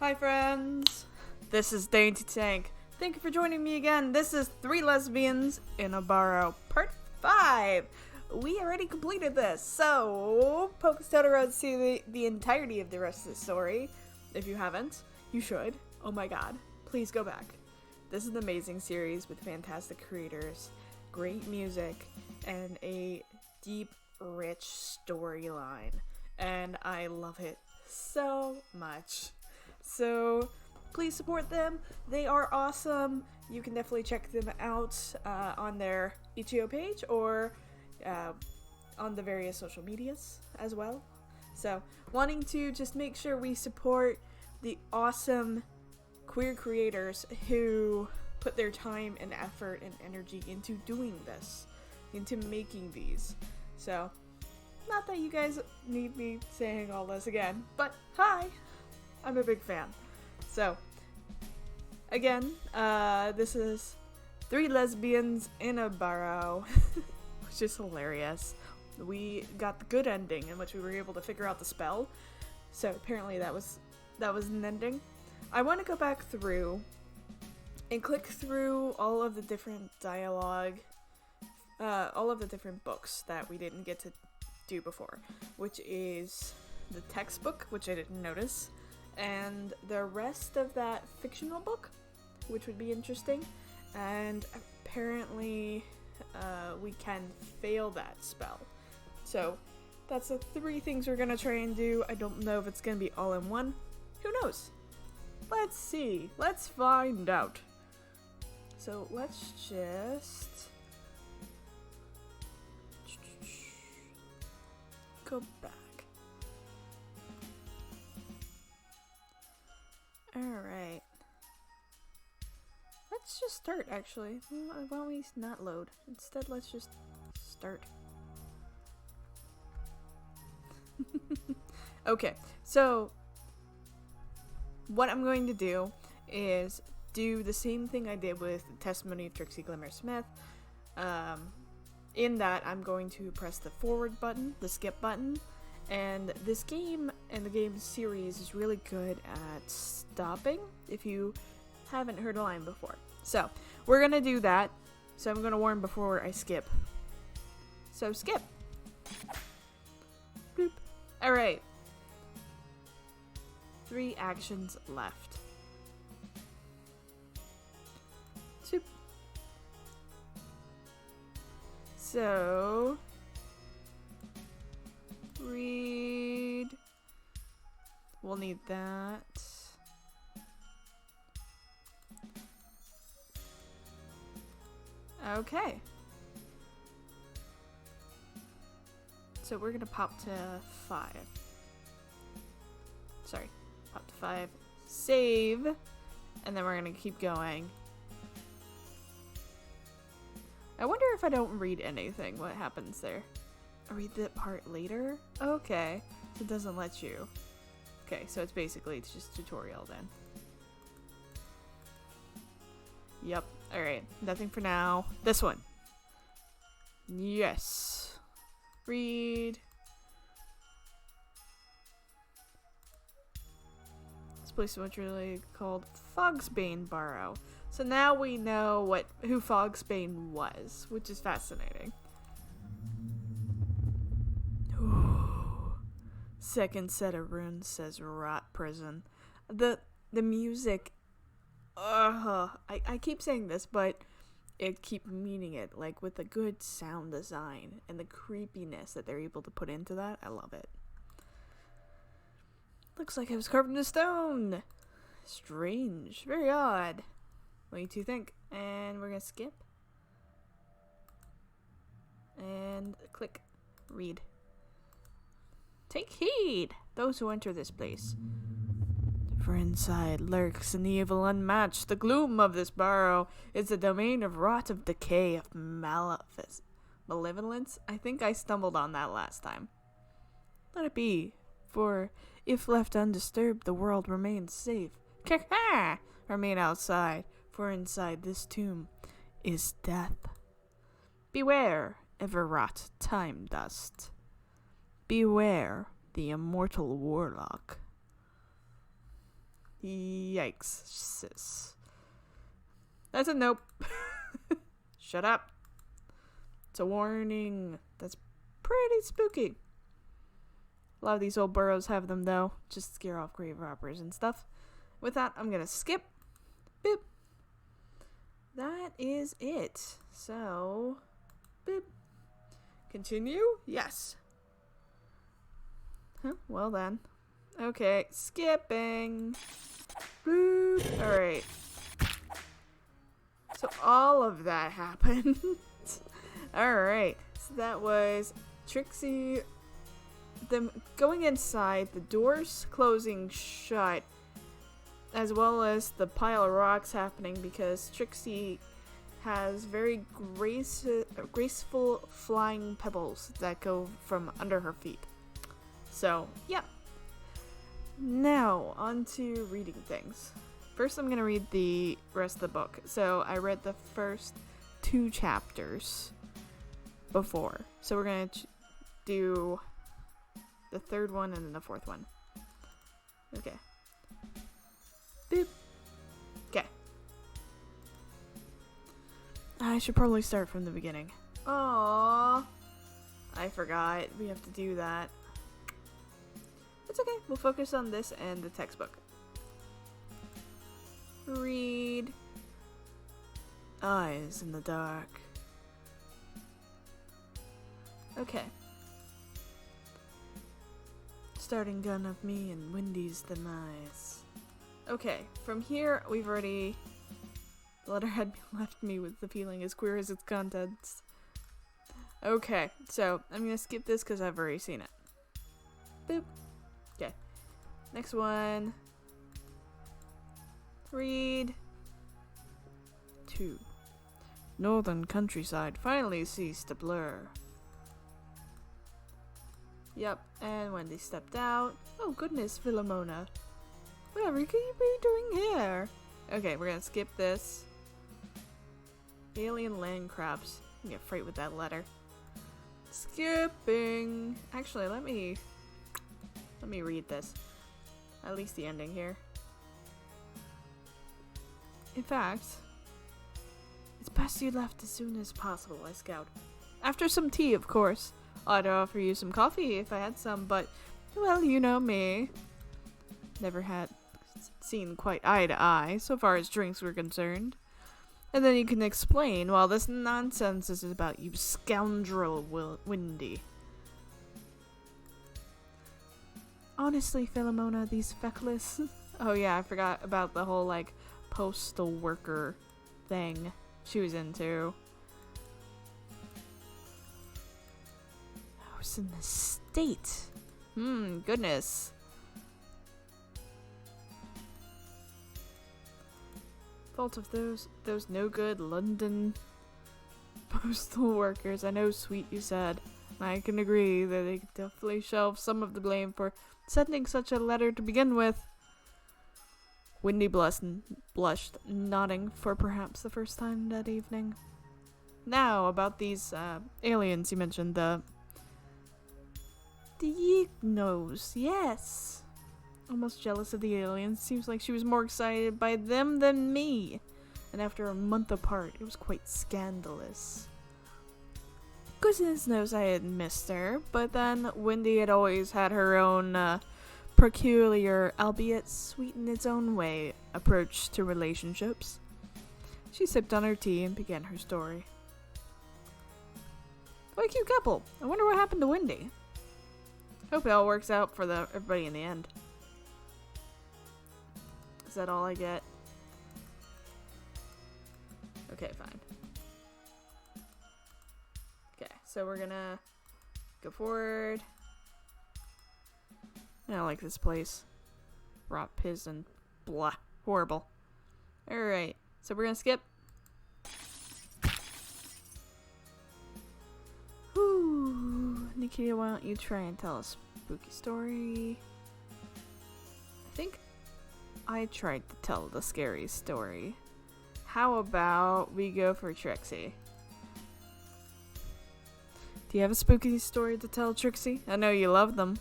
Hi friends, this is Dainty Tank. Thank you for joining me again. This is 3 Lesbians in a Barrow, part 5. We already completed this, so focus down the road to see the entirety of the rest of the story. If you haven't, you should. Oh my god, please go back. This is an amazing series with fantastic creators, great music, and a deep, rich storyline. And I love it so much. So please support them. They are awesome. You can definitely check them out on their itch.io page or on the various social medias as well. So wanting to just make sure we support the awesome queer creators who put their time and effort and energy into doing this, into making these. So not that you guys need me saying all this again, but hi! I'm a big fan. So, again, this is 3 Lesbians in a Barrow, which is hilarious. We got the good ending in which we were able to figure out the spell. So apparently that was an ending. I want to go back through and click through all of the different dialogue, all of the different books that we didn't get to do before, which is the textbook, which I didn't notice, and the rest of that fictional book, which would be interesting. And apparently we can fail that spell. So that's the 3 things we're gonna try and do. I don't know if it's gonna be all in one. Who knows? Let's see. Let's find out. So let's just go back. Alright. Let's just start, actually. Why don't we not load? Instead, let's just start. Okay, so what I'm going to do is do the same thing I did with the Testimony of Trixie Glimmer Smith. In that, I'm going to press the forward button, the skip button, and this game and the game series is really good at stopping if you haven't heard a line before. So, we're gonna do that. So I'm gonna warn before I skip. So skip. Boop. Alright. 3 actions left. Soup. So read. We'll need that. Okay. So we're gonna pop to 5. Sorry. Pop to 5. Save. And then we're gonna keep going. I wonder if I don't read anything, what happens there? I read that part later? Okay. So it doesn't let you. Okay, so it's just tutorial then. Yep. Alright. Nothing for now. This one. Yes. Read. This place is really called Fogsbane Barrow. So now we know who Fogsbane was, which is fascinating. Ooh. Second set of runes says rot prison. The music, I keep saying this, but it keep meaning it, like with the good sound design and the creepiness that they're able to put into that. I love it. Looks like I was carved in stone. Strange. Very odd. What do you think? And we're gonna skip. And click. Read. Take heed, those who enter this place. For inside lurks an evil unmatched. The gloom of this barrow is the domain of rot, of decay, of malevolence. I think I stumbled on that last time. Let it be, for if left undisturbed, the world remains safe. Ka-ha! Remain outside, for inside this tomb is death. Beware, ever rot time dust. Beware the immortal warlock. Yikes, sis. That's a nope. Shut up. It's a warning. That's pretty spooky. A lot of these old burrows have them, though. Just scare off grave robbers and stuff. With that, I'm gonna skip. Boop. That is it. So, boop. Continue? Yes. Huh, well then. Okay, skipping. Boop. Alright. So all of that happened. Alright. So that was Trixie, them going inside, the doors closing shut, as well as the pile of rocks happening because Trixie has very graceful flying pebbles that go from under her feet. So, yeah. Now, on to reading things. First, I'm going to read the rest of the book. So, I read the first 2 chapters before. So, we're going to do the 3rd one and then the 4th one. Okay. Boop. Okay. I should probably start from the beginning. Aww. I forgot. We have to do that. It's okay. We'll focus on this and the textbook. Read. Eyes in the dark. Okay. Starting gun of me and Wendy's demise. Okay, from here, we've already... The letter had left me with the feeling as queer as its contents. Okay, so I'm gonna skip this because I've already seen it. Boop. Okay. Next one. Read. 2. Northern countryside finally ceased to blur. Yep, and Wendy stepped out. Oh goodness, Philomena. Whatever can you be doing here? Okay, we're gonna skip this. Alien land crabs. I'm gonna get fright with that letter. Skipping. Actually, let me read this. At least the ending here. In fact, it's best you left as soon as possible, I scout. After some tea, of course. I'd offer you some coffee if I had some, but, well, you know me. Never had seen quite eye to eye, so far as drinks were concerned. And then you can explain while this nonsense is about you scoundrel, Wendy. Honestly, Philomena, these feckless... Oh yeah, I forgot about the whole, like, postal worker thing she was into. I was in the state. Goodness. Fault of those no good London postal workers. I know, sweet, you said. And I can agree that they could definitely shelve some of the blame for sending such a letter to begin with. Wendy blushed, nodding for perhaps the first time that evening. Now, about these aliens you mentioned, the Yignos, yes. Almost jealous of the aliens. Seems like she was more excited by them than me. And after a month apart, it was quite scandalous. Goodness knows I had missed her, but then Wendy had always had her own peculiar, albeit sweet in its own way, approach to relationships. She sipped on her tea and began her story. What a cute couple. I wonder what happened to Wendy. Hope it all works out for everybody in the end. Is that all I get? Okay, fine. Okay, so we're gonna go forward. I don't like this place. Rot piss and blah. Horrible. Alright, so we're gonna skip. Whew. Nikita, why don't you try and tell a spooky story? I think I tried to tell the scary story. How about we go for Trixie? Do you have a spooky story to tell, Trixie? I know you love them.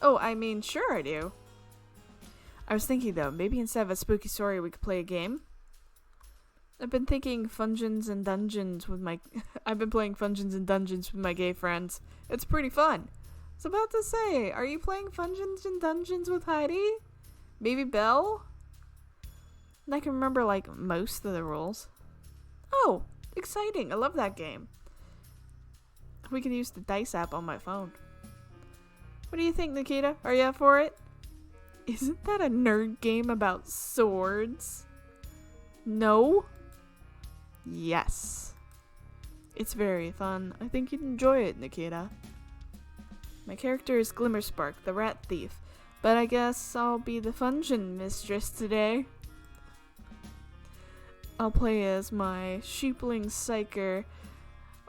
Oh, I mean, sure I do. I was thinking though, maybe instead of a spooky story we could play a game. I've been thinking Fungeons and Dungeons with my I've been playing Fungeons and Dungeons with my gay friends. It's pretty fun. I was about to say, are you playing Fungeons and Dungeons with Heidi? Maybe Belle? And I can remember like most of the rules. Oh, exciting. I love that game. We can use the dice app on my phone. What do you think, Nikita? Are you up for it? Isn't that a nerd game about swords? No? Yes. It's very fun. I think you'd enjoy it, Nikita. My character is Glimmerspark, the rat thief, but I guess I'll be the Fungeon mistress today. I'll play as my sheepling psyker,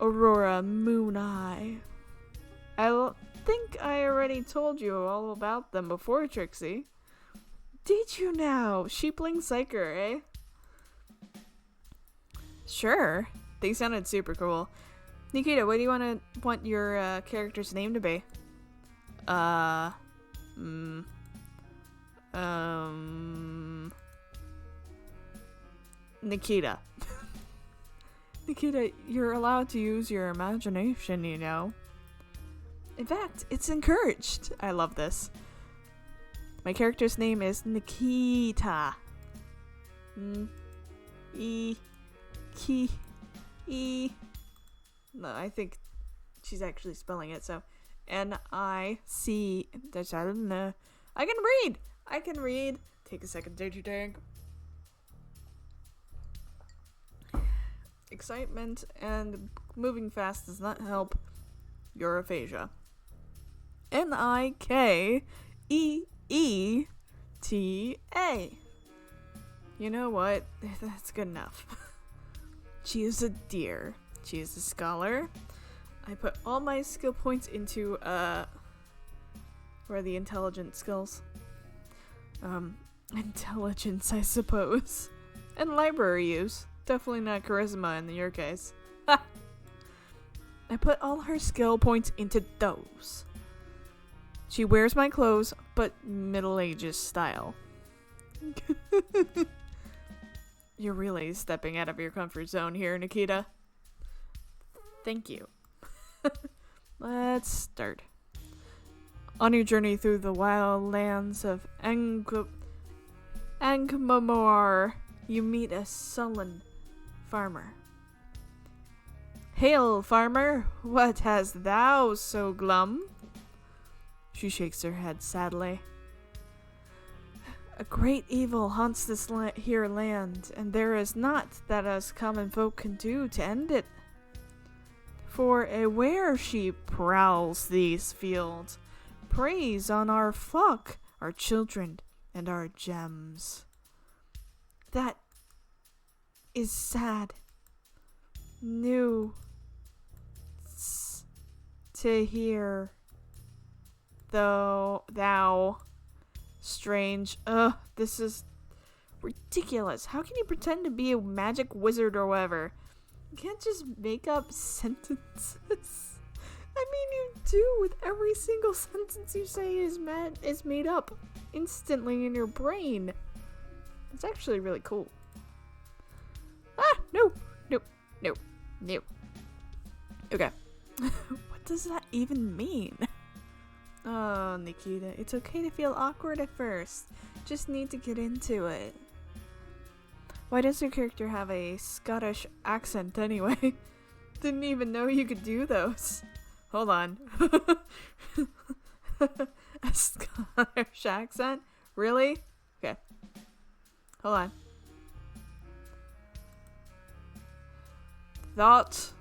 Aurora Mooneye. I think I already told you all about them before, Trixie. Did you now? Sheepling psyker, eh? Sure. They sounded super cool. Nikita, what do you want your character's name to be? Nikita. Nikita, you're allowed to use your imagination, you know. In fact, it's encouraged. I love this. My character's name is Nikita. No, I think she's actually spelling it, so N-I-C. I can read. Take a second, Dainty Tank. Excitement and moving fast does not help your aphasia. N-I-K-E-E-T-A. You know what? That's good enough. She is a deer. She is a scholar. I put all my skill points into, where are the intelligent skills? Intelligence, I suppose. And library use. Definitely not charisma in your case. Ha! I put all her skill points into those. She wears my clothes, but Middle Ages style. You're really stepping out of your comfort zone here, Nikita. Thank you. Let's start. On your journey through the wild lands of Angmamor, you meet a sullen farmer. Hail, farmer! What hast thou so glum? She shakes her head sadly. A great evil haunts this here land, and there is naught that us common folk can do to end it. For a were-sheep prowls these fields, preys on our flock, our children, and our gems. That is sad. New to hear, though thou strange. This is ridiculous. How can you pretend to be a magic wizard or whatever? You can't just make up sentences. I mean, you do with every single sentence you say is made up instantly in your brain. It's actually really cool. No. Okay. What does that even mean? Oh, Nikita, it's okay to feel awkward at first. Just need to get into it. Why does your character have a Scottish accent anyway? Didn't even know you could do those. Hold on. A Scottish accent? Really? Okay. Hold on. That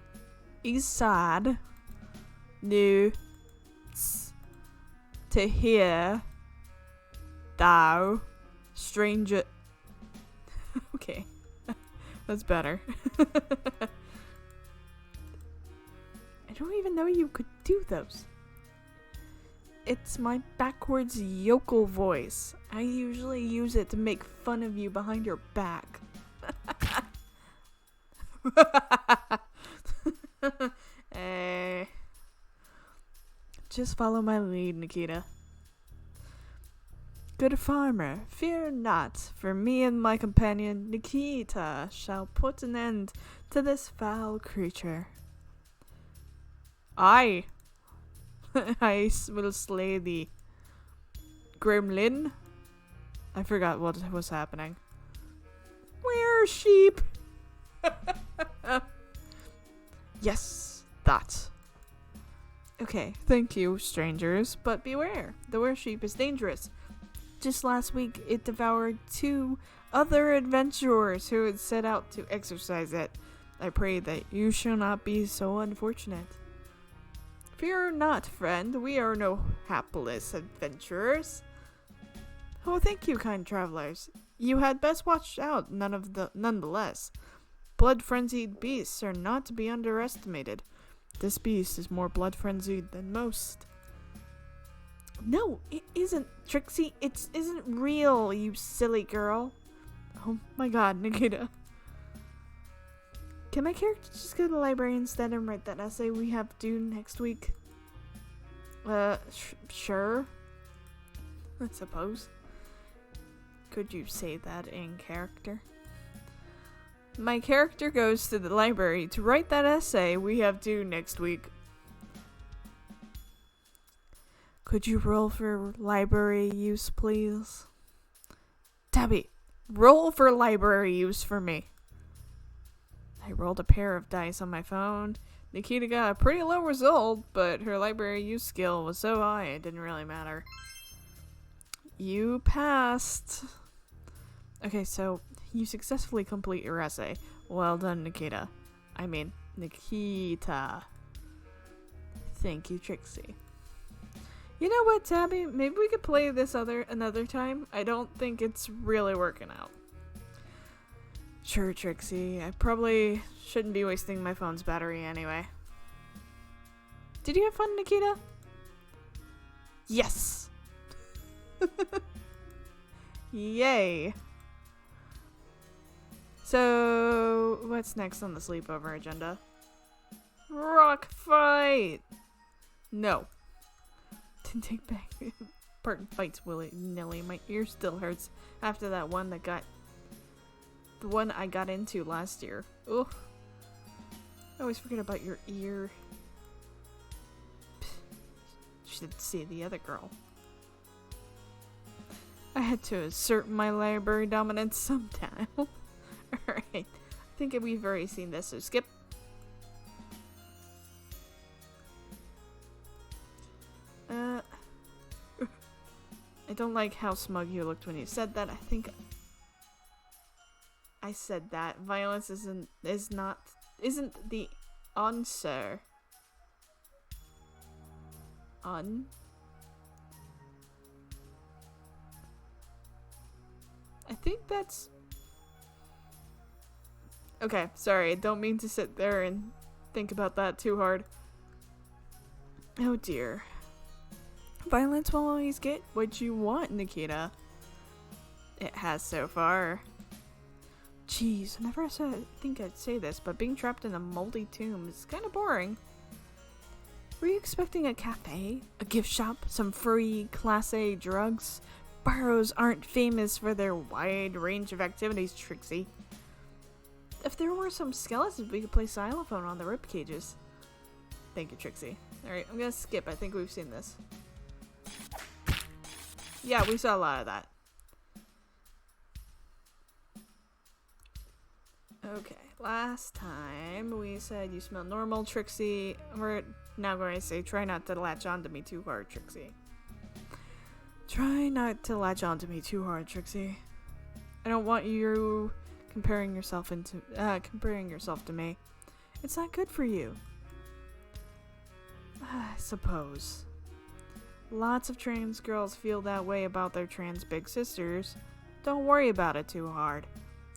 is sad. No. To hear thou stranger. Okay. That's better. I don't even know you could do those. It's my backwards yokel voice. I usually use it to make fun of you behind your back. Just follow my lead, Nikita. good farmer, fear not, for me and my companion Nikita shall put an end to this foul creature. I will slay the gremlin. I forgot what was happening. Where sheep? Yes, that. Okay, thank you, strangers, but beware. The were-sheep is dangerous. Just last week, it devoured 2 other adventurers who had set out to exorcise it. I pray that you shall not be so unfortunate. Fear not, friend. We are no hapless adventurers. Oh, thank you, kind travelers. You had best watch out, nonetheless. Blood-frenzied beasts are not to be underestimated. This beast is more blood-frenzied than most. No, it isn't, Trixie. It isn't real, you silly girl. Oh my god, Nikita. Can my character just go to the library instead and write that essay we have due next week? Sure. I suppose. Could you say that in character? My character goes to the library to write that essay we have due next week. Could you roll for library use, please? Tabby, roll for library use for me. I rolled a pair of dice on my phone. Nikita got a pretty low result, but her library use skill was so high it didn't really matter. You passed. Okay, so you successfully complete your essay. Well done, Nikita. I mean, Nikita. Thank you, Trixie. You know what, Tabby? Maybe we could play this another time. I don't think it's really working out. Sure, Trixie. I probably shouldn't be wasting my phone's battery anyway. Did you have fun, Nikita? Yes! Yay! So, what's next on the sleepover agenda? Rock fight! No. Didn't take back part in fights willy-nilly. My ear still hurts after that one that got... the one I got into last year. Ugh. I always forget about your ear. Should see the other girl. I had to assert my library dominance sometime. Alright. I think we've already seen this, so skip. I don't like how smug you looked when you said that. I think I said that. Violence isn't the answer. I think that's... Okay, sorry. I don't mean to sit there and think about that too hard. Oh dear. Violence will always get what you want, Nikita. It has so far. Jeez, I never think I'd say this, but being trapped in a moldy tomb is kind of boring. Were you expecting a cafe? A gift shop? Some free Class A drugs? Barrows aren't famous for their wide range of activities, Trixie. If there were some skeletons, we could play xylophone on the rib cages. Thank you, Trixie. Alright, I'm gonna skip. I think we've seen this. Yeah, we saw a lot of that. Okay, last time we said you smell normal, Trixie. We're now going to say try not to latch onto me too hard, Trixie. Try not to latch onto me too hard, Trixie. I don't want you comparing yourself to me. It's not good for you. I suppose. Lots of trans girls feel that way about their trans big sisters. Don't worry about it too hard.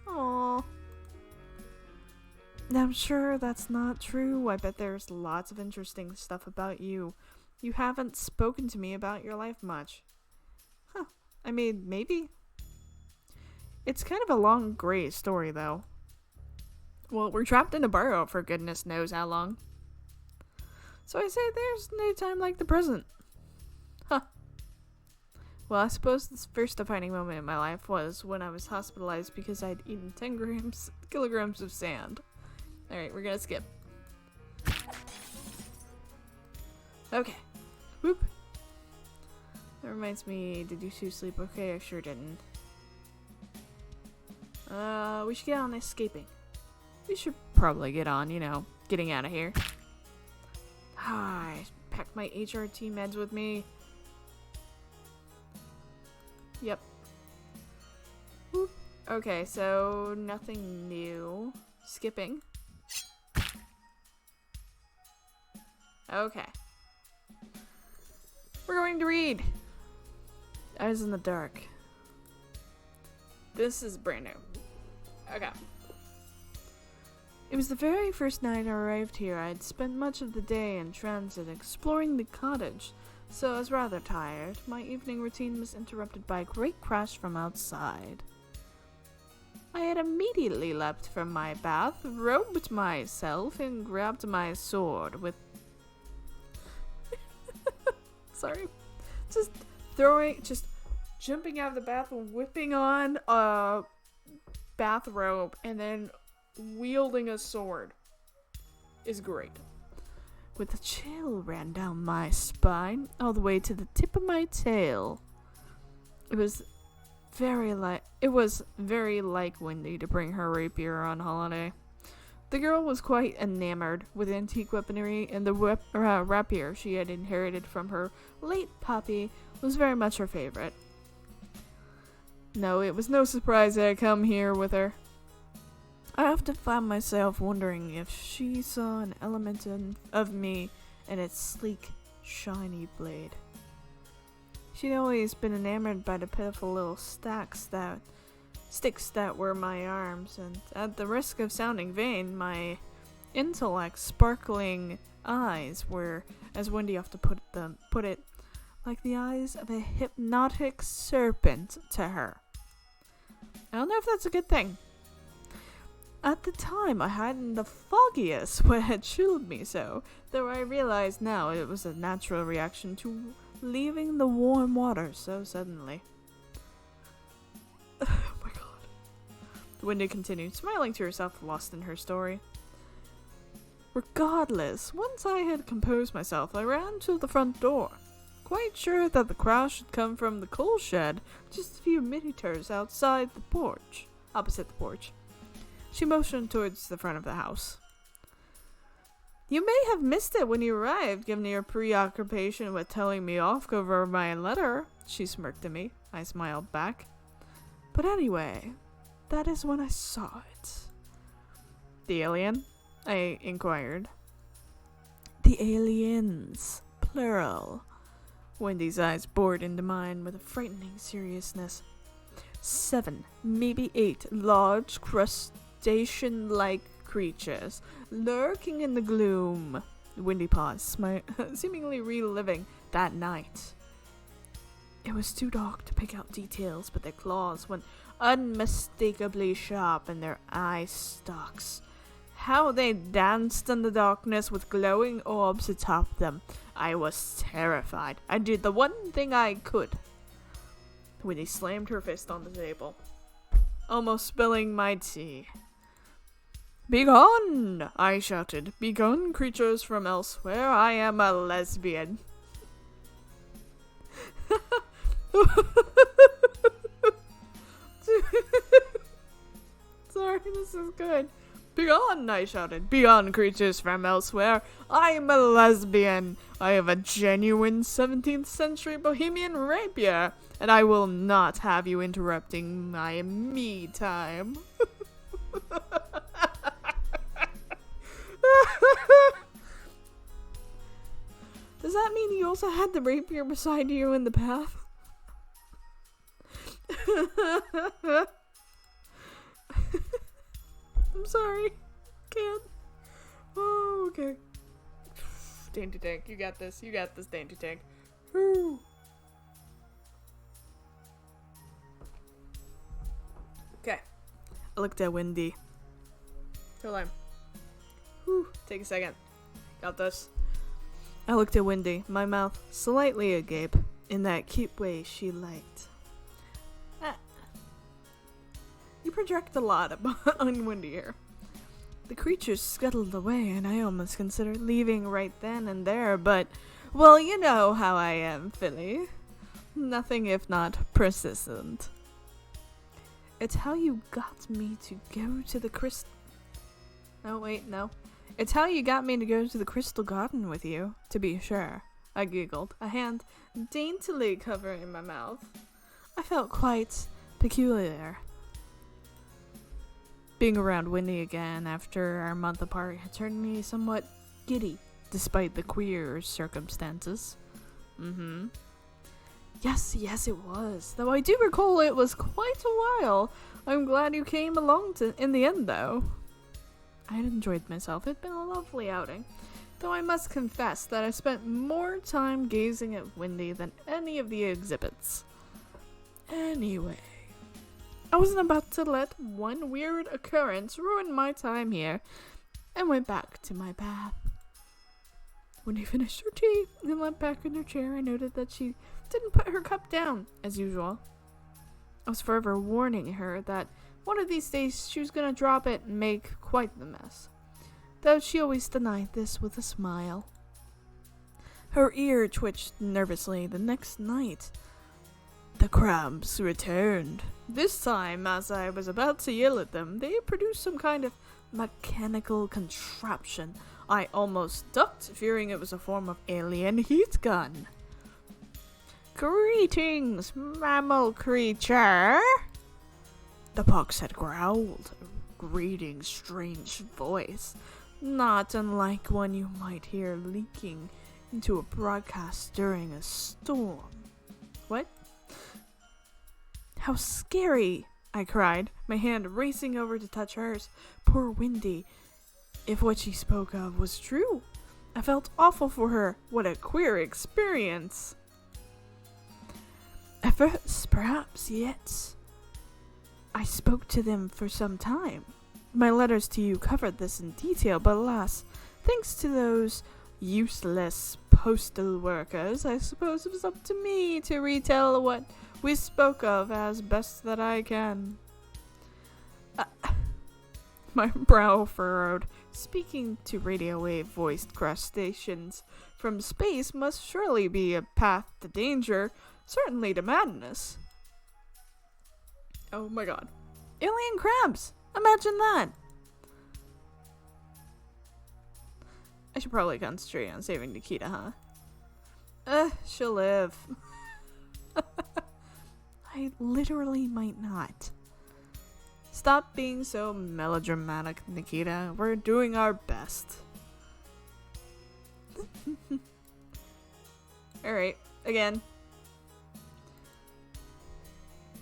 Aww. I'm sure that's not true. I bet there's lots of interesting stuff about you. You haven't spoken to me about your life much. Huh. I mean, maybe. It's kind of a long, gray story, though. Well, we're trapped in a burrow for goodness knows how long. So I say there's no time like the present. Huh. Well, I suppose the first defining moment in my life was when I was hospitalized because I'd eaten 10 kilograms of sand. Alright, we're gonna skip. Okay. Whoop. That reminds me, did you two sleep okay? I sure didn't. We should get on escaping. We should probably get on, getting out of here. I packed my HRT meds with me. Yep. Whoop. Okay, so nothing new. Skipping. Okay. We're going to read. Eyes in the Dark. This is brand new. Okay. It was the very first night I arrived here. I had spent much of the day in transit exploring the cottage, so I was rather tired. My evening routine was interrupted by a great crash from outside. I had immediately leapt from my bath, robed myself, and grabbed my sword with... Sorry. Just jumping out of the bath, whipping on a bathrobe, and then wielding a sword is great. With a chill ran down my spine, all the way to the tip of my tail. It was very like Wendy to bring her rapier on holiday. The girl was quite enamored with antique weaponry, and the rapier she had inherited from her late puppy was very much her favorite. No, it was no surprise I had come here with her. I often found myself wondering if she saw an element of me in its sleek, shiny blade. She'd always been enamored by the pitiful little sticks that were my arms, and at the risk of sounding vain, my intellect's sparkling eyes were, as Wendy often put it, like the eyes of a hypnotic serpent to her. I don't know if that's a good thing. At the time, I hadn't the foggiest what had chilled me so, though I realize now it was a natural reaction to leaving the warm water so suddenly. Oh my god. Wendy continued, smiling to herself, lost in her story. Regardless, once I had composed myself, I ran to the front door, quite sure that the crash had come from the coal shed just a few meters outside the porch, opposite the porch. She motioned towards the front of the house. You may have missed it when you arrived, given your preoccupation with telling me off over my letter, she smirked at me. I smiled back. But anyway, that is when I saw it. The alien? I inquired. The aliens, plural. Wendy's eyes bored into mine with a frightening seriousness. 7, maybe 8 large crustacean-like creatures lurking in the gloom. Wendy paused, seemingly reliving that night. It was too dark to pick out details, but their claws went unmistakably sharp and their eye stalks. How they danced in the darkness with glowing orbs atop them. I was terrified. I did the one thing I could. Wendy slammed her fist on the table, almost spilling my tea. Begone! I shouted. Begone, creatures from elsewhere. I am a lesbian. Sorry, this is good. Begone, I shouted. Begone, creatures from elsewhere. I am a lesbian. I have a genuine 17th century Bohemian rapier, and I will not have you interrupting my me time. Does that mean you also had the rapier beside you in the path? I'm sorry. Can't. Oh, okay. Dainty Tank, you got this. You got this, Dainty Tank. Woo. Okay. I looked at Wendy. Hold on. Whew. Take a second. Got this. I looked at Wendy, my mouth slightly agape. in that cute way she liked. You project a lot on Wendy here. The creatures scuttled away, and I almost considered leaving right then and there, but, well, you know how I am, Philly. Nothing if not persistent. It's how you got me to go to the crystal... Oh, wait, no. It's how you got me to go to the crystal garden with you, to be sure. I giggled, a hand daintily covering my mouth. I felt quite peculiar. Being around Wendy again after our month apart had turned me somewhat giddy, despite the queer circumstances. Yes, it was. Though I do recall it was quite a while. I'm glad you came along in the end, though. I had enjoyed myself. It had been a lovely outing. Though I must confess that I spent more time gazing at Wendy than any of the exhibits. Anyway, I wasn't about to let one weird occurrence ruin my time here, and went back to my bath. When I finished her tea and leant back in her chair, I noted that she didn't put her cup down, as usual. I was forever warning her that one of these days she was gonna drop it and make quite the mess, though she always denied this with a smile. Her ear twitched nervously the next night. The cramps returned. This time, as I was about to yell at them, they produced some kind of mechanical contraption. I almost ducked, fearing it was a form of alien heat gun. Greetings, mammal creature! The pox had growled, a grating, strange voice, not unlike one you might hear leaking into a broadcast during a storm. What? How scary! I cried, my hand racing over to touch hers. Poor Wendy. If what she spoke of was true, I felt awful for her. What a queer experience. At first, perhaps, yet I spoke to them for some time. My letters to you covered this in detail, but alas, thanks to those useless postal workers, I suppose it was up to me to retell what we spoke of as best that I can. My brow furrowed. Speaking to radio wave-voiced crustaceans from space must surely be a path to danger, certainly to madness. Oh my god. Alien crabs! Imagine that! I should probably concentrate on saving Nikita, huh? She'll live. I literally might not. Stop being so melodramatic, Nikita. We're doing our best. Alright, again.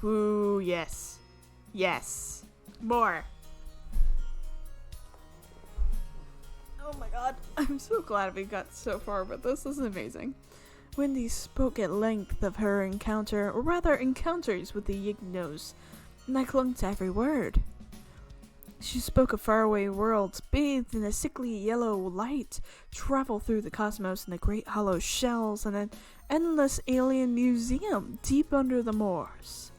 Ooh, yes. Yes. More. Oh my god. I'm so glad we got so far, but this is amazing. Wendy spoke at length of her encounter, or rather encounters with the Yignos, and I clung to every word. She spoke of faraway worlds bathed in a sickly yellow light, travel through the cosmos in the great hollow shells, and an endless alien museum deep under the moors.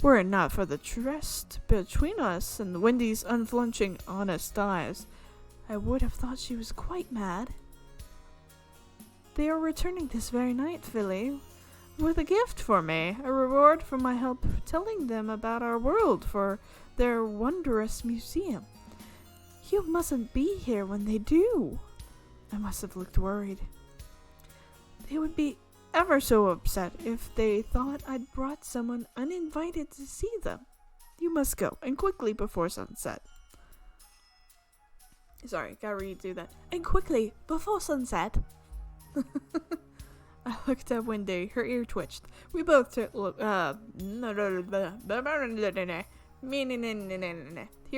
Were it not for the tryst between us and Wendy's unflinching honest eyes, I would have thought she was quite mad. They are returning this very night, Philly, with a gift for me, a reward for my help telling them about our world for their wondrous museum. You mustn't be here when they do. I must have looked worried. They would be ever so upset if they thought I'd brought someone uninvited to see them. You must go, and quickly before sunset. Sorry, gotta redo that. And quickly, before sunset. I looked at Wendy. Her ear twitched. We both took look. Here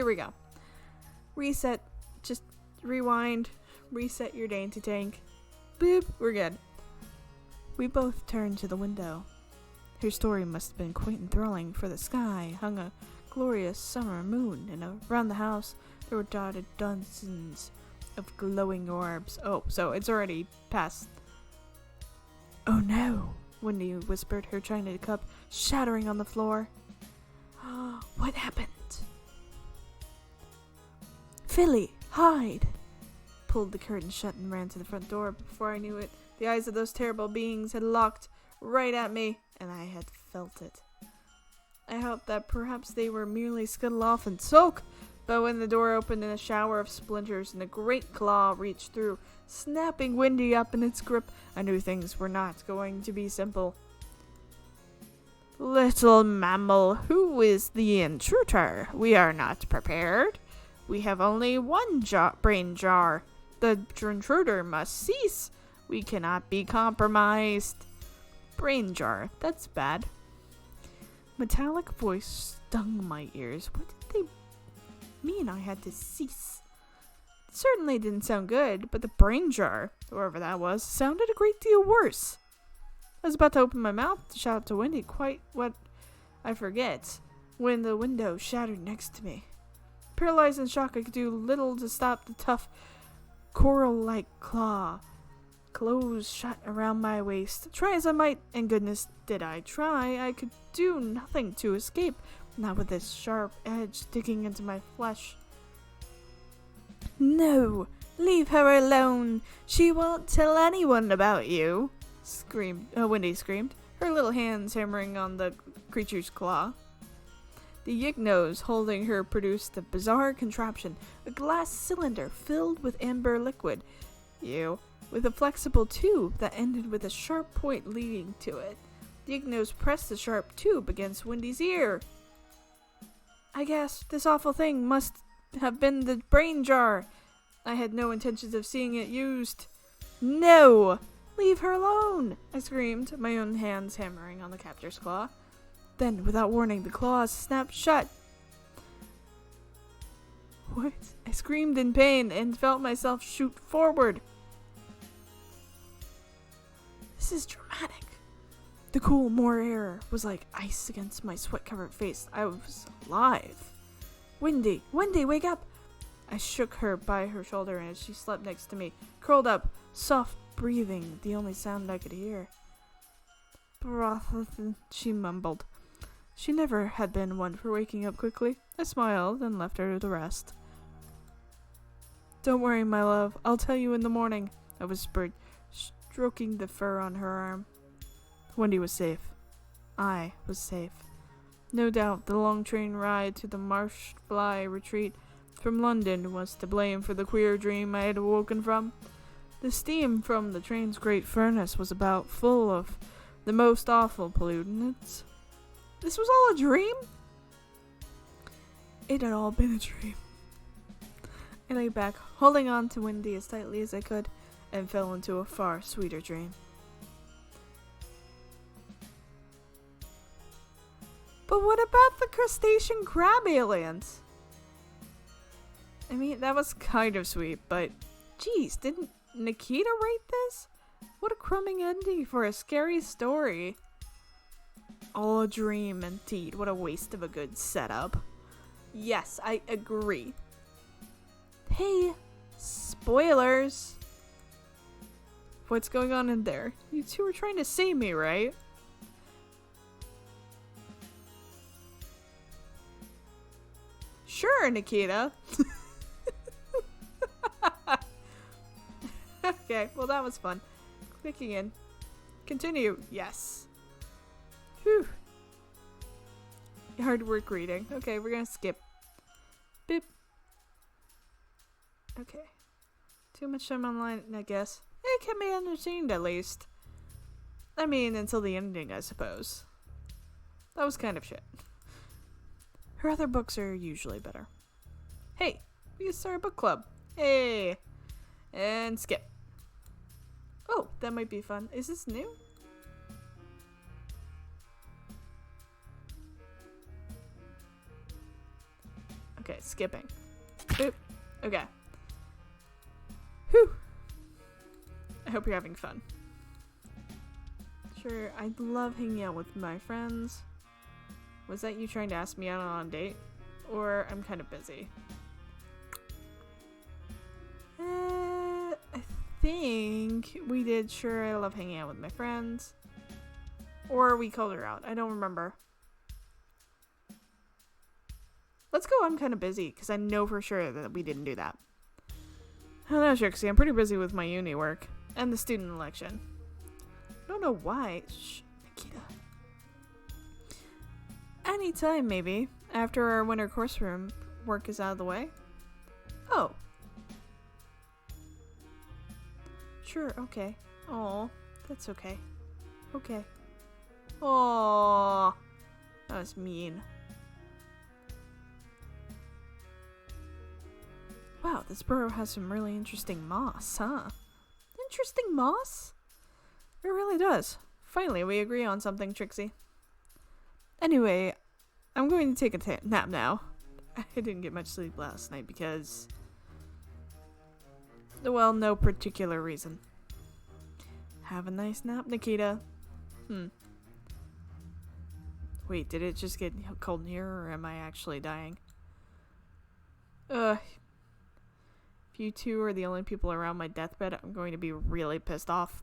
we go. Reset. Just rewind. Reset your dainty tank. Boop. We're good. We both turned to the window. Her story must have been quite enthralling, for the sky hung a glorious summer moon, and around the house there were dotted dozens of glowing orbs. Oh, so it's already past. Oh no, Wendy whispered, her china cup shattering on the floor. What happened? Philly, hide! Pulled the curtain shut and ran to the front door. Before I knew it, the eyes of those terrible beings had locked right at me, and I had felt it. I hoped that perhaps they were merely scuttle off and sulk, but when the door opened in a shower of splinters and a great claw reached through, snapping Wendy up in its grip, I knew things were not going to be simple. Little mammal, who is the intruder? We are not prepared. We have only one brain jar. The intruder must cease. We cannot be compromised. Brain jar, that's bad. Metallic voice stung my ears. What did they mean I had to cease? It certainly didn't sound good, but the brain jar, whoever that was, sounded a great deal worse. I was about to open my mouth to shout to Wendy quite what I forget when the window shattered next to me. Paralyzed in shock, I could do little to stop the tough, coral-like claw. Clothes shut around my waist. Try as I might, and goodness did I try, I could do nothing to escape, not with this sharp edge digging into my flesh. No, leave her alone. She won't tell anyone about you, Wendy screamed, her little hands hammering on the creature's claw. The yig-nose holding her produced a bizarre contraption, a glass cylinder filled with amber liquid. With a flexible tube that ended with a sharp point leading to it. The yig-nose pressed the sharp tube against Wendy's ear. I guess this awful thing must have been the brain jar. I had no intentions of seeing it used. No! Leave her alone! I screamed, my own hands hammering on the captor's claw. Then, without warning, the claws snapped shut. What? I screamed in pain and felt myself shoot forward. This is dramatic. The cool more air was like ice against my sweat-covered face. I was alive. Wendy, wake up! I shook her by her shoulder as she slept next to me, curled up, soft breathing, the only sound I could hear. She mumbled. She never had been one for waking up quickly. I smiled and left her to rest. Don't worry, my love. I'll tell you in the morning, I whispered, stroking the fur on her arm. Wendy was safe. I was safe. No doubt the long train ride to the marsh-fly retreat from London was to blame for the queer dream I had awoken from. The steam from the train's great furnace was about full of the most awful pollutants. This was all a dream? It had all been a dream. I lay back, holding on to Wendy as tightly as I could, and fell into a far sweeter dream. But what about the crustacean crab aliens? I mean, that was kind of sweet, but geez, didn't Nikita write this? What a crummy ending for a scary story. All a dream, indeed. What a waste of a good setup. Yes, I agree. Hey, spoilers. What's going on in there? You two were trying to save me, right? Sure, Nikita. Okay, well that was fun. Clicking in. Continue. Yes. Whew. Hard work reading. Okay, we're gonna skip. Beep. Okay. Too much time online, I guess. It can be entertained at least. I mean, until the ending, I suppose. That was kind of shit. Her other books are usually better. Hey, we can start a book club. Hey. And skip. Oh, that might be fun. Is this new? Okay, skipping. Boop. Okay. Whew. I hope you're having fun. Sure, I love hanging out with my friends. Was that you trying to ask me out on a date? Or I'm kind of busy. I think we did. Sure, I love hanging out with my friends. Or we called her out. I don't remember. Let's go. I'm kind of busy because I know for sure that we didn't do that. I don't know, Trixie. I'm pretty busy with my uni work and the student election. I don't know why. Shh, Nikita. Anytime, maybe. After our winter course room work is out of the way. Oh. Sure, okay. Oh, that's okay. Okay. Oh, that was mean. Wow, this burrow has some really interesting moss, huh? Interesting moss? It really does. Finally, we agree on something, Trixie. Anyway, I'm going to take a nap now. I didn't get much sleep last night because... well, no particular reason. Have a nice nap, Nikita. Wait, did it just get cold in here, or am I actually dying? If you two are the only people around my deathbed, I'm going to be really pissed off.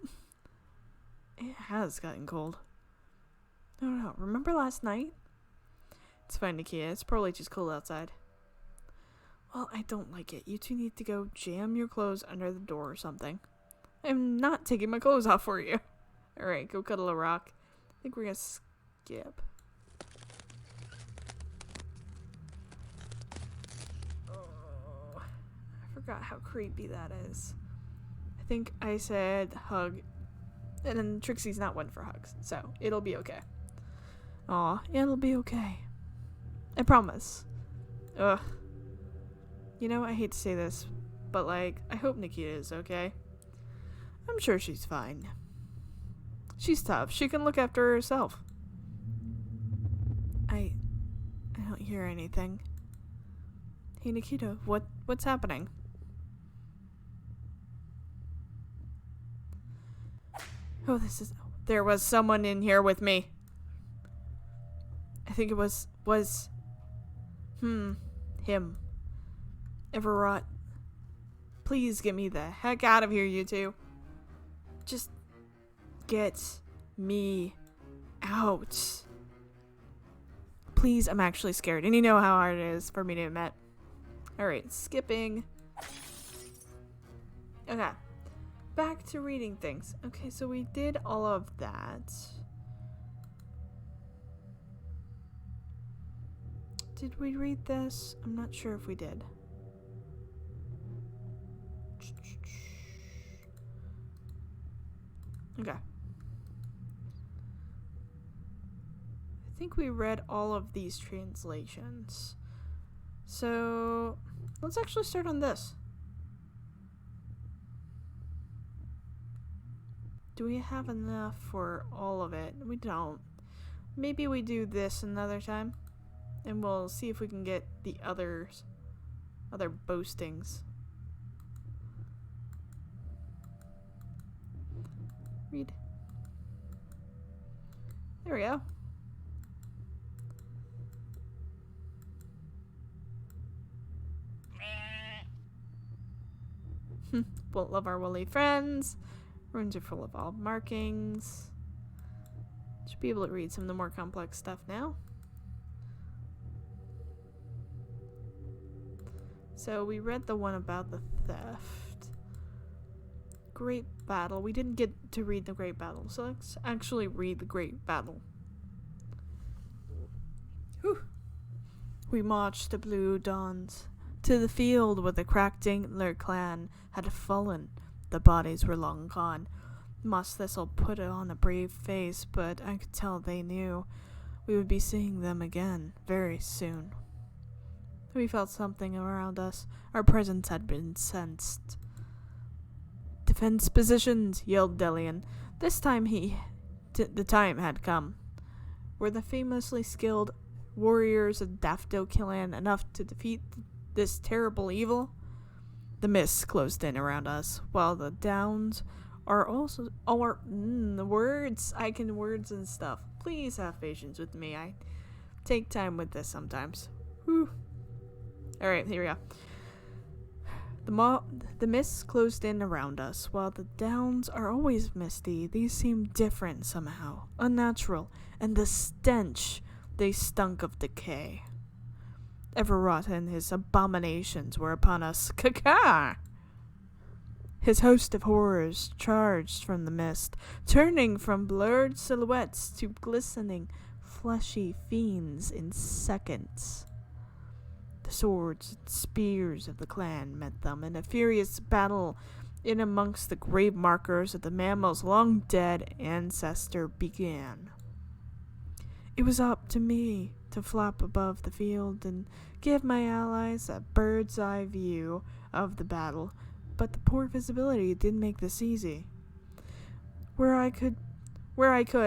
It has gotten cold. No, remember last night? It's fine, Nikita. It's probably just cold outside. Well, I don't like it. You two need to go jam your clothes under the door or something. I'm not taking my clothes off for you. Alright, go cuddle a rock. I think we're gonna skip. Oh, I forgot how creepy that is. I think I said hug. And then Trixie's not one for hugs, so it'll be okay. Aw, it'll be okay. I promise. Ugh. You know, I hate to say this, but like, I hope Nikita is okay. I'm sure she's fine. She's tough. She can look after herself. I don't hear anything. Hey Nikita, what's happening? Oh, there was someone in here with me. I think it was him. Everrot. Please get me the heck out of here, you two. Just get me out. Please, I'm actually scared. And you know how hard it is for me to admit. Alright, skipping. Okay. Back to reading things. Okay, so we did all of that. Did we read this? I'm not sure if we did. Okay. I think we read all of these translations. So, let's actually start on this. Do we have enough for all of it? We don't. Maybe we do this another time. And we'll see if we can get the other boastings. Read. There we go. Won't love our woolly friends. Runes are full of odd markings. Should be able to read some of the more complex stuff now. So we read the one about the theft. Great battle. We didn't get to read the great battle, so let's actually read the great battle. Whew. We marched the blue dawns to the field where the cracked Antler clan had fallen. The bodies were long gone. Moss Thistle put on a brave face, but I could tell they knew we would be seeing them again very soon. We felt something around us. Our presence had been sensed. Defense positions, yelled Delian. This time the time had come. Were the famously skilled warriors of Daffodil Clan enough to defeat this terrible evil? The mists closed in around us, while the downs are also the words. I can words and stuff. Please have patience with me. I take time with this sometimes. Whew. Alright, here we go. The mists closed in around us. While the downs are always misty, these seemed different somehow, unnatural, and the stench, they stunk of decay. Everrot and his abominations were upon us. Caca! His host of horrors charged from the mist, turning from blurred silhouettes to glistening, fleshy fiends in seconds. The swords and spears of the clan met them in a furious battle in amongst the grave markers of the mammal's long-dead ancestor began. It was up to me to flap above the field and give my allies a bird's-eye view of the battle, but the poor visibility didn't make this easy. Where I could,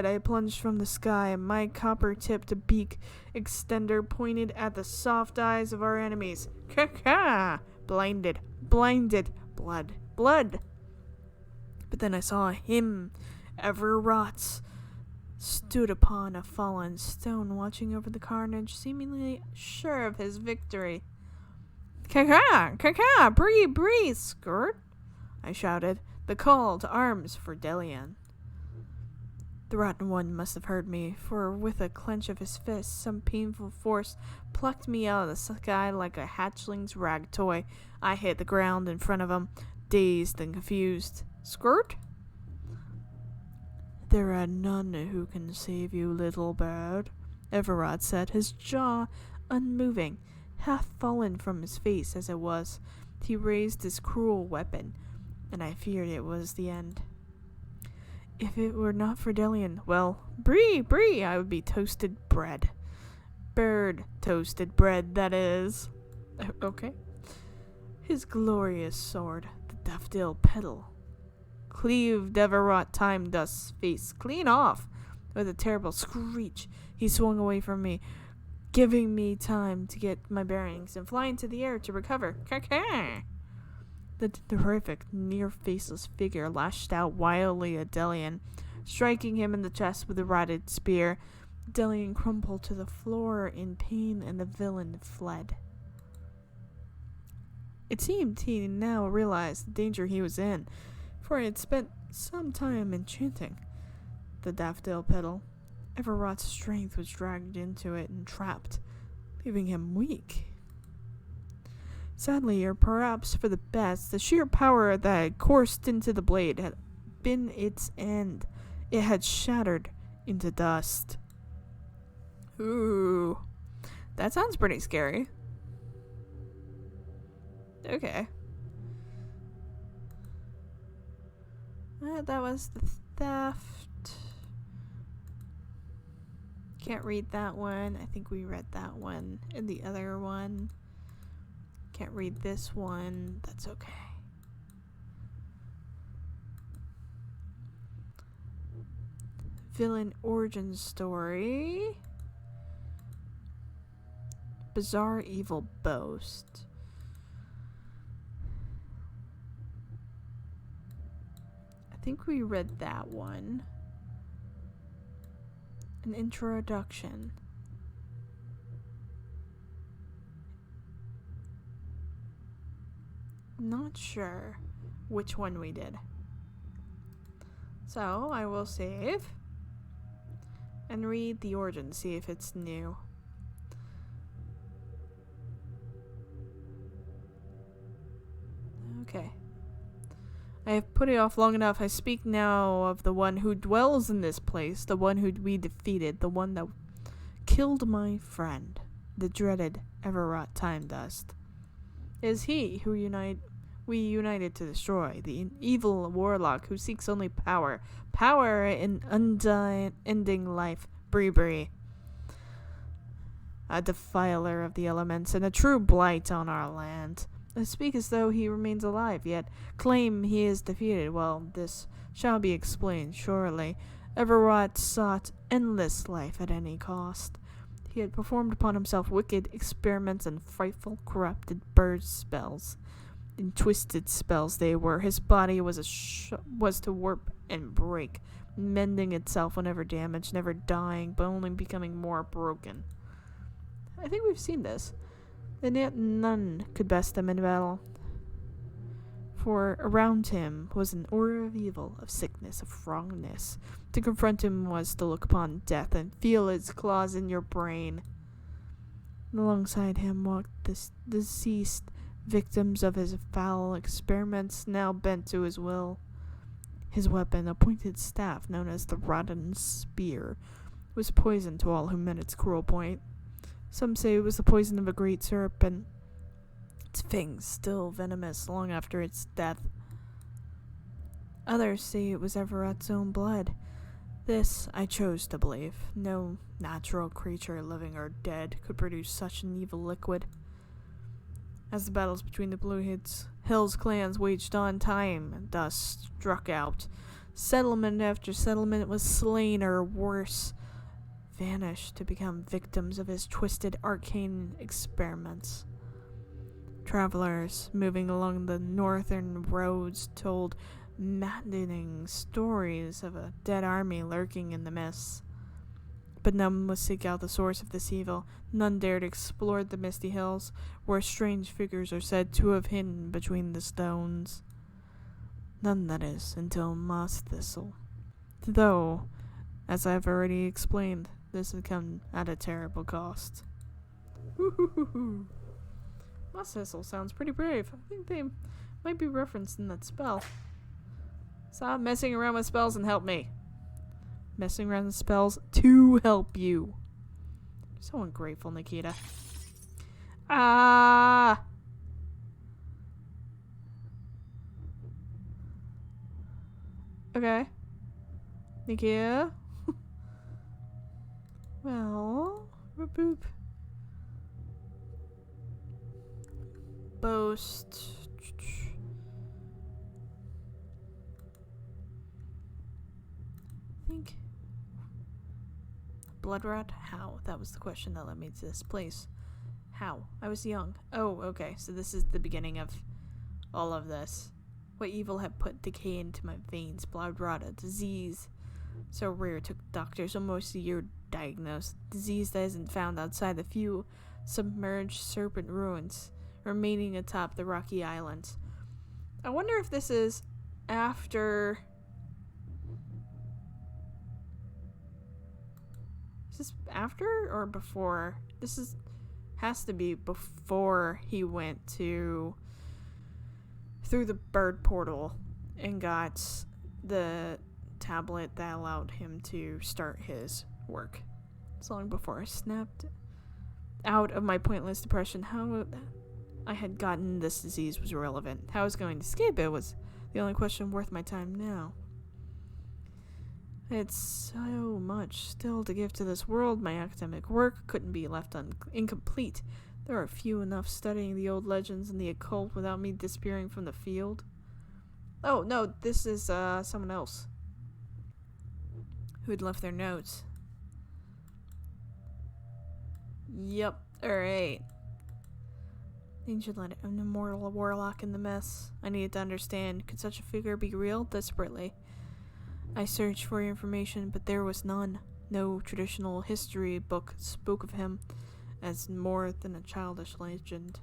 I plunged from the sky, and my copper-tipped beak extender pointed at the soft eyes of our enemies. Caca! Blinded, blood. But then I saw him, Everrot, stood upon a fallen stone, watching over the carnage, seemingly sure of his victory. Caca! Bree, skirt! I shouted, the call to arms for Delian. The rotten one must have heard me, for with a clench of his fist, some painful force plucked me out of the sky like a hatchling's rag toy. I hit the ground in front of him, dazed and confused. Skirt? There are none who can save you, little bird, Everrot said, his jaw unmoving, half fallen from his face as it was. He raised his cruel weapon, and I feared it was the end. If it were not for Delian, well, Bree, I would be toasted bread. Bird toasted bread, that is. Okay. His glorious sword, the daffodil petal, cleaved Everrot Time Dust's face clean off. With a terrible screech, he swung away from me, giving me time to get my bearings and fly into the air to recover. Caca! The terrific, near-faceless figure lashed out wildly at Delian, striking him in the chest with a rotted spear. Delian crumpled to the floor in pain, and the villain fled. It seemed he now realized the danger he was in, for he had spent some time enchanting the daffodil petal. Everrot's strength was dragged into it and trapped, leaving him weak. Sadly, or perhaps for the best, the sheer power that had coursed into the blade had been its end. It had shattered into dust. Ooh, that sounds pretty scary. Okay. That was the theft. Can't read that one. I think we read that one. And the other one. Can't read this one. That's okay. Villain origin story. Bizarre evil boast. I think we read that one. An introduction. Not sure which one we did. So I will save and read the origin, see if it's new. Okay. I have put it off long enough. I speak now of the one who dwells in this place, the one who we defeated, the one that killed my friend, the dreaded Everrot Time Dust. It is he who we united to destroy, the evil warlock who seeks only power in unending life, Bree. A defiler of the elements and a true blight on our land. I speak as though he remains alive, yet claim he is defeated. Well, this shall be explained shortly. Everrot sought endless life at any cost. He had performed upon himself wicked experiments and frightful corrupted bird spells. In twisted spells they were. His body was to warp and break, mending itself whenever damaged, never dying, but only becoming more broken. I think we've seen this. And yet none could best him in battle. for around him was an aura of evil, of sickness, of wrongness. To confront him was to look upon death and feel its claws in your brain. Alongside him walked the deceased victims of his foul experiments, now bent to his will. His weapon, a pointed staff known as the rotten spear, was poison to all who met its cruel point. Some say it was the poison of a great serpent, its fangs still venomous long after its death. Others say it was Everett's own blood. This I chose to believe. No natural creature, living or dead, could produce such an evil liquid. As the battles between the Blue Hills clans waged on, time and dust struck out. Settlement after settlement was slain or worse, vanished to become victims of his twisted arcane experiments. Travelers moving along the northern roads told maddening stories of a dead army lurking in the mists. But none would seek out the source of this evil. None dared explore the misty hills, where strange figures are said to have hidden between the stones. None, that is, until moss thistle. Though, as I've already explained, this had come at a terrible cost. Woo-hoo-hoo-hoo. Moss thistle sounds pretty brave. I think they might be referenced in that spell. Stop messing around with spells and help me. Messing around with spells to help you. So ungrateful, Nikita. Ah! Okay. Nikita? Well, boop. Boast. Think. Blood rot? How? That was the question that led me to this place. How? I was young. Oh, okay. So this is the beginning of all of this. What evil had put decay into my veins? Blood rot, a disease so rare it took doctors almost a year to diagnose. Disease that isn't found outside the few submerged serpent ruins remaining atop the rocky islands. I wonder if this is after... Is this after or before? Has to be before he went through the bird portal and got the tablet that allowed him to start his work. It's long before I snapped out of my pointless depression. How I had gotten this disease was irrelevant. How I was going to escape it was the only question worth my time now. It's so much still to give to this world. My academic work couldn't be left incomplete. There are few enough studying the old legends and the occult without me disappearing from the field. Oh, no, this is someone else who had left their notes. Yep, alright. Ancient let an immortal warlock in the mess. I needed to understand. Could such a figure be real? Desperately. I searched for information, but there was none. No traditional history book spoke of him as more than a childish legend.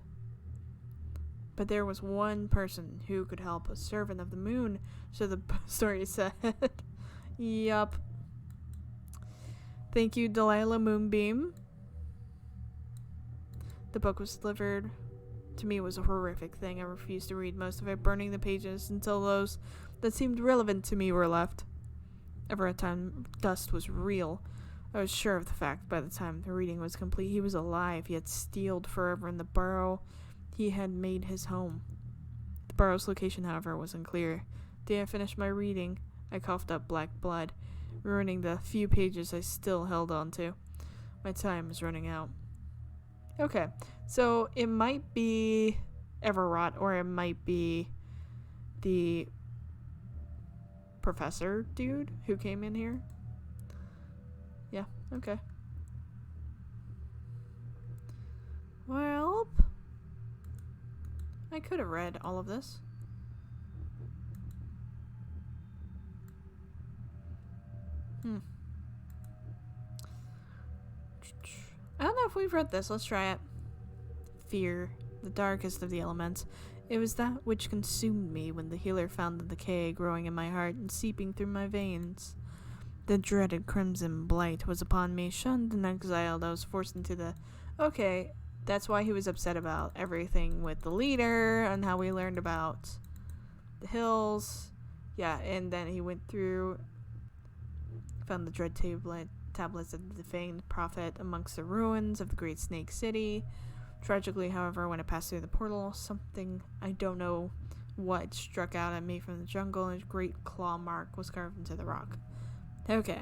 But there was one person who could help, a servant of the moon, so the story said. Yup. Thank you, Delilah Moonbeam. The book was delivered. To me, it was a horrific thing. I refused to read most of it, burning the pages until those that seemed relevant to me were left. Ever a time dust was real. I was sure of the fact by the time the reading was complete. He was alive. He had steeled forever in the Barrow. He had made his home. The Barrow's location, however, was unclear. The day I finished my reading, I coughed up black blood, ruining the few pages I still held on to. My time was running out. Okay, so it might be Everett, or it might be the professor dude who came in here. Yeah, okay. Well, I could have read all of this. I don't know if we've read this. Let's try it. Fear, the darkest of the elements. It was that which consumed me when the healer found the decay growing in my heart and seeping through my veins. The dreaded crimson blight was upon me, shunned and exiled. I was forced into the... Okay, that's why he was upset about everything with the leader and how we learned about the hills. Yeah, and then he went through, found the dread tablets of the famed prophet amongst the ruins of the great snake city. Tragically, however, when I passed through the portal, something, I don't know what, struck out at me from the jungle, and a great claw mark was carved into the rock. Okay.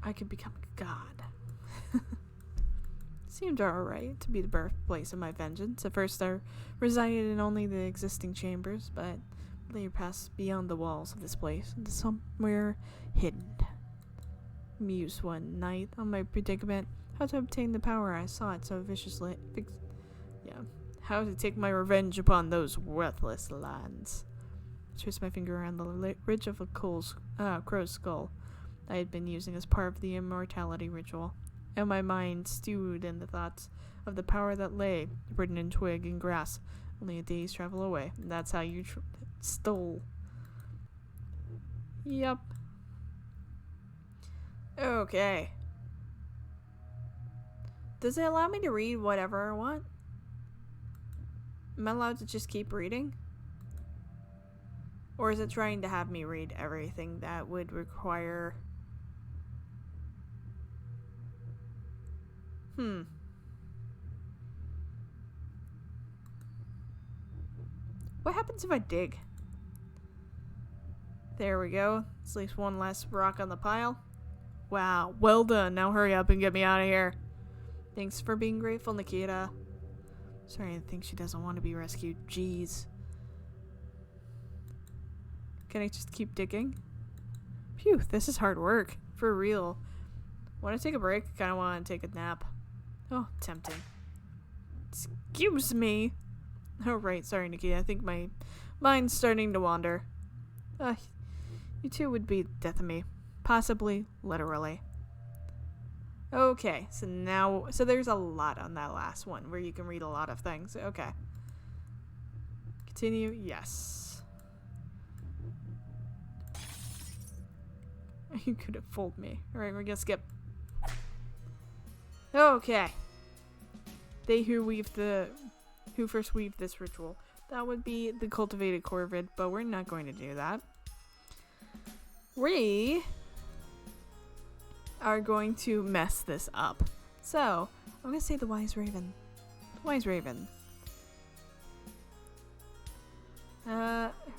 I could become a god. Seemed alright to be the birthplace of my vengeance. At first I resided in only the existing chambers, but later passed beyond the walls of this place into somewhere hidden. Mused one night on my predicament, how to obtain the power I sought so viciously. How to take my revenge upon those worthless lands. I traced my finger around the ridge of a crow's skull I had been using as part of the immortality ritual, and my mind stewed in the thoughts of the power that lay written in twig and grass, only a day's travel away. And that's how you stole. Yep. Okay. Does it allow me to read whatever I want? Am I allowed to just keep reading? Or is it trying to have me read everything that would require... What happens if I dig? There we go. At least one less rock on the pile. Wow, well done. Now hurry up and get me out of here. Thanks for being grateful, Nikita. Sorry, I think she doesn't want to be rescued. Jeez. Can I just keep digging? Phew, this is hard work. For real. Want to take a break? I kind of want to take a nap. Oh, tempting. Excuse me. Oh, right. Sorry, Nikita. I think my mind's starting to wander. You two would be the death of me. Possibly, literally. Okay, so there's a lot on that last one where you can read a lot of things. Okay. Continue. Yes. You could have fooled me. Alright, we're gonna skip. Okay. They who first weaved this ritual. That would be the cultivated corvid, but we're not going to do that. We are going to mess this up. So, I'm going to say the wise raven. The wise raven.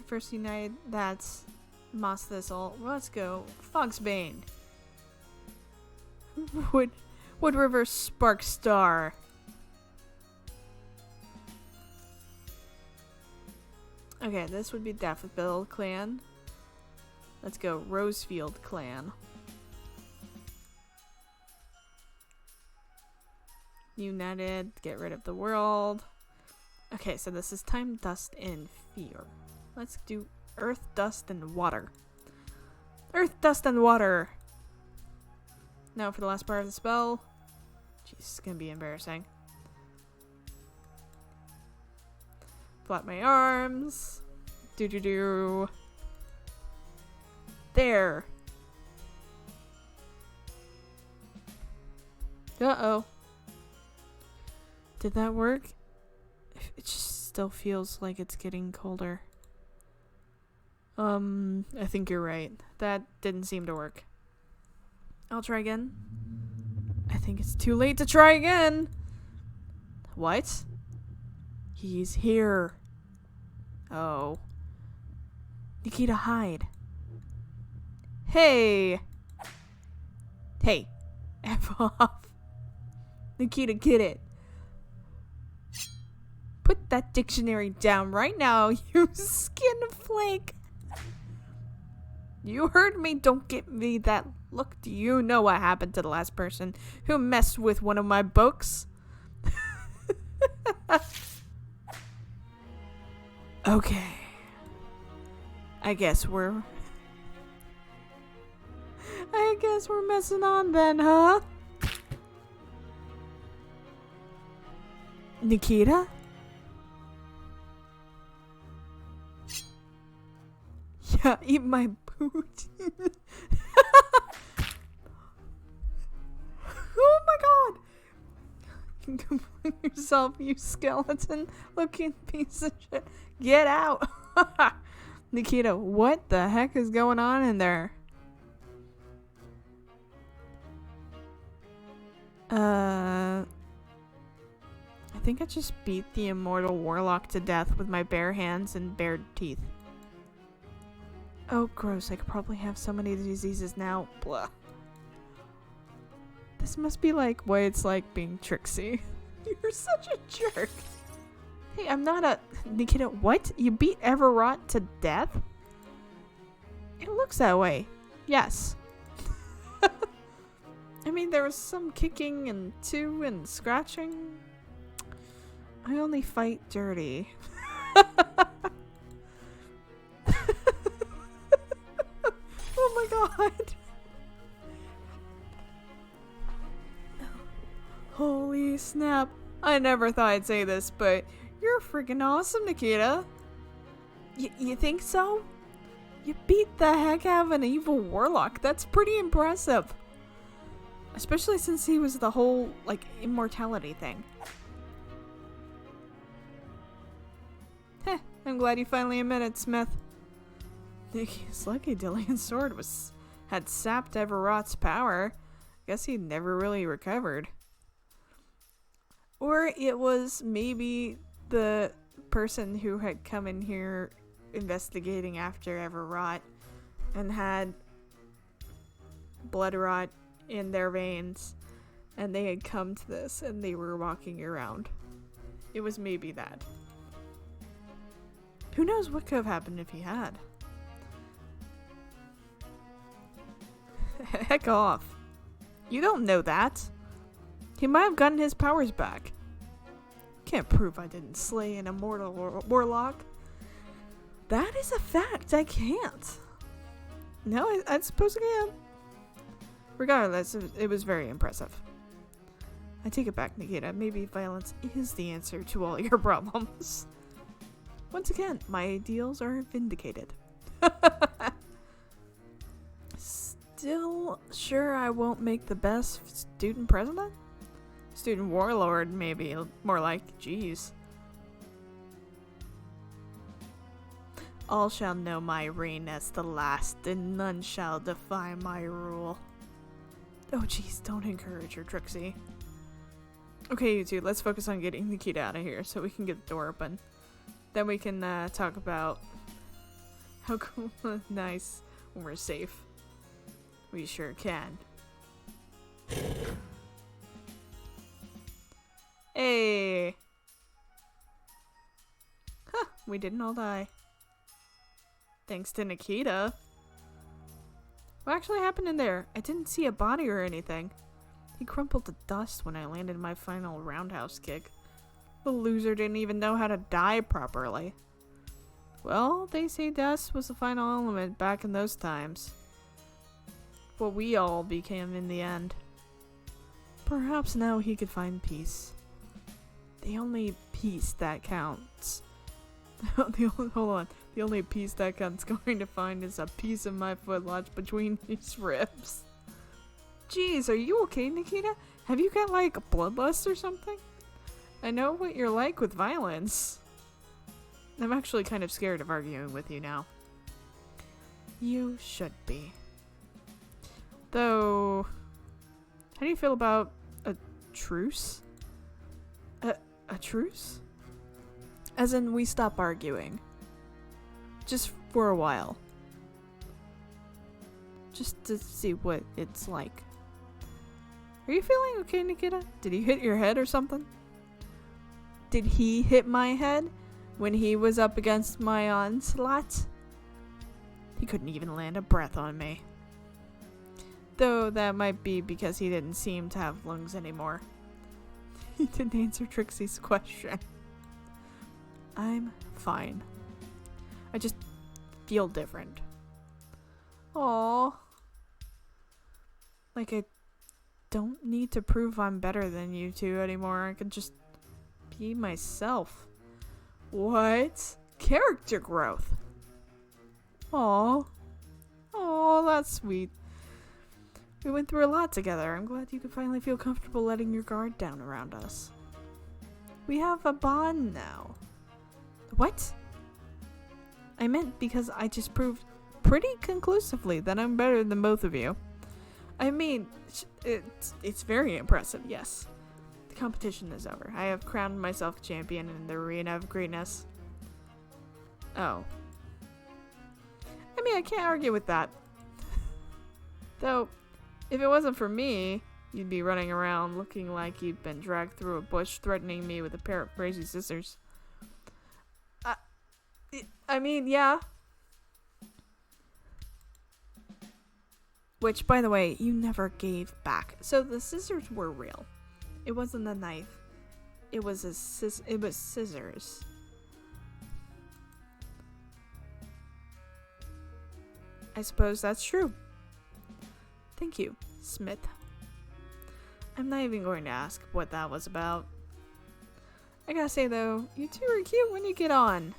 First unite, that's moss thistle. Let's go. Foxbane. Wood River Spark Star. Okay, this would be Daffodil Clan. Let's go. Rosefield Clan. United. Get rid of the world. Okay, so this is Time, Dust, and Fear. Let's do Earth, Dust, and Water. Earth, Dust, and Water. Now for the last part of the spell. Jeez, it's gonna be embarrassing. Flap my arms. Do. There. Uh-oh. Did that work? It just still feels like it's getting colder. I think you're right. That didn't seem to work. I'll try again. I think it's too late to try again. What? He's here. Oh. Nikita, hide. Hey. Hey. F off. Nikita, get it. Put that dictionary down right now, you skinflake. You heard me. Don't give me that look. Do you know what happened to the last person who messed with one of my books? Okay. I guess we're messing on then, huh? Nikita? Yeah, eat my boot. Oh my god! Come yourself, you skeleton looking piece of shit. Get out! Nikita, what the heck is going on in there? I think I just beat the immortal warlock to death with my bare hands and bared teeth. Oh, gross. I could probably have so many diseases now. Blah. This must be like what it's like being Trixie. You're such a jerk. Hey, I'm not a... Nikita, what? You beat Everrot to death? It looks that way. Yes. I mean, there was some kicking and and scratching. I only fight dirty. Oh my god. Holy snap. I never thought I'd say this, but you're freaking awesome, Nikita. You think so? You beat the heck out of an evil warlock. That's pretty impressive. Especially since he was the whole, like, immortality thing. Heh, I'm glad you finally admitted, Smith. His lucky Dillian's sword had sapped Everrot's power. Guess he never really recovered. Or it was maybe the person who had come in here investigating after Everrot and had blood rot in their veins, and they had come to this and they were walking around. It was maybe that. Who knows what could have happened if he had? Heck off. You don't know that. He might have gotten his powers back. Can't prove I didn't slay an immortal warlock. That is a fact. I can't. No, I suppose I can. Regardless, it was very impressive. I take it back, Nikita. Maybe violence is the answer to all your problems. Once again, my ideals are vindicated. Still sure I won't make the best student president? Student warlord, maybe. More like, jeez. All shall know my reign as the last, and none shall defy my rule. Oh jeez, don't encourage her, Trixie. Okay, you two, let's focus on getting Nikita out of here so we can get the door open. Then we can talk about how cool nice when we're safe. We sure can. Hey! Huh, we didn't all die. Thanks to Nikita. What actually happened in there? I didn't see a body or anything. He crumpled to dust when I landed my final roundhouse kick. The loser didn't even know how to die properly. Well, they say dust was the final element back in those times. What we all became in the end. Perhaps now he could find peace. The only peace that counts. Hold on. The only piece that Kent's going to find is a piece of my foot lodged between his ribs. Jeez, are you okay, Nikita? Have you got, like, a bloodlust or something? I know what you're like with violence. I'm actually kind of scared of arguing with you now. You should be. Though, how do you feel about a truce? A truce? As in, we stop arguing. Just for a while. Just to see what it's like. Are you feeling okay, Nikita? Did he hit your head or something? Did he hit my head when he was up against my onslaught? He couldn't even land a breath on me. Though that might be because he didn't seem to have lungs anymore. He didn't answer Trixie's question. I'm fine. I just feel different. Aww. Like I don't need to prove I'm better than you two anymore. I can just be myself. What? Character growth. Aw. Aw, that's sweet. We went through a lot together. I'm glad you could finally feel comfortable letting your guard down around us. We have a bond now. What? I meant because I just proved pretty conclusively that I'm better than both of you. I mean, it's very impressive, yes. The competition is over. I have crowned myself champion in the arena of greatness. Oh. I mean, I can't argue with that. Though, if it wasn't for me, you'd be running around looking like you'd been dragged through a bush, threatening me with a pair of crazy scissors. I mean, yeah. Which, by the way, you never gave back. So the scissors were real. It wasn't a knife. It was scissors. I suppose that's true. Thank you, Smith. I'm not even going to ask what that was about. I gotta say though, you two are cute when you get on.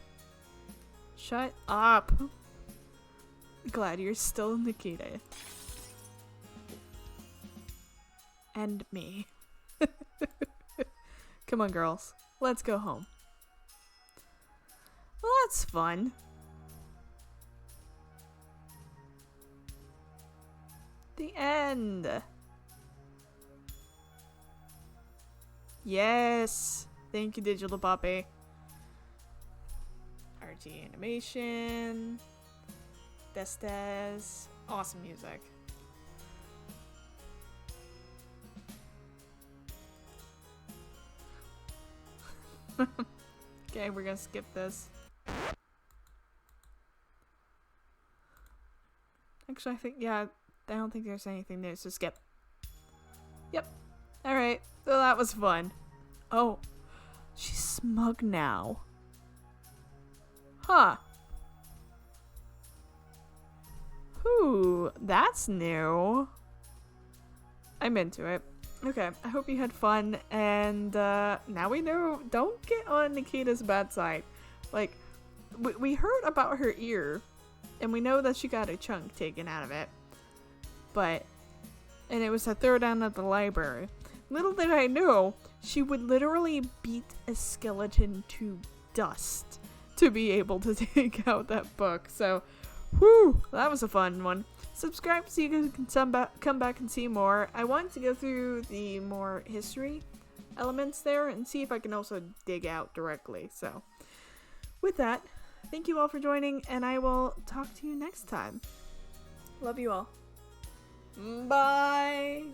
Shut up. Glad you're still Nikita. And me. Come on, girls. Let's go home. Well, that's fun. The end. Yes. Thank you, Digital Poppy. RG animation. Destes. Awesome music. Okay, we're gonna skip this. Actually, I think, yeah, I don't think there's anything new, so skip. Yep. Alright, so that was fun. Oh, she's smug now. Huh. Ooh, that's new. I'm into it. Okay, I hope you had fun, and now we know, don't get on Nikita's bad side. Like, we heard about her ear, and we know that she got a chunk taken out of it. And it was to throw down at the library. Little did I know, she would literally beat a skeleton to dust to be able to take out that book. So, whew, that was a fun one. Subscribe so you can come back and see more. I want to go through the more history elements there and see if I can also dig out directly. So, with that, thank you all for joining, and I will talk to you next time. Love you all. Bye!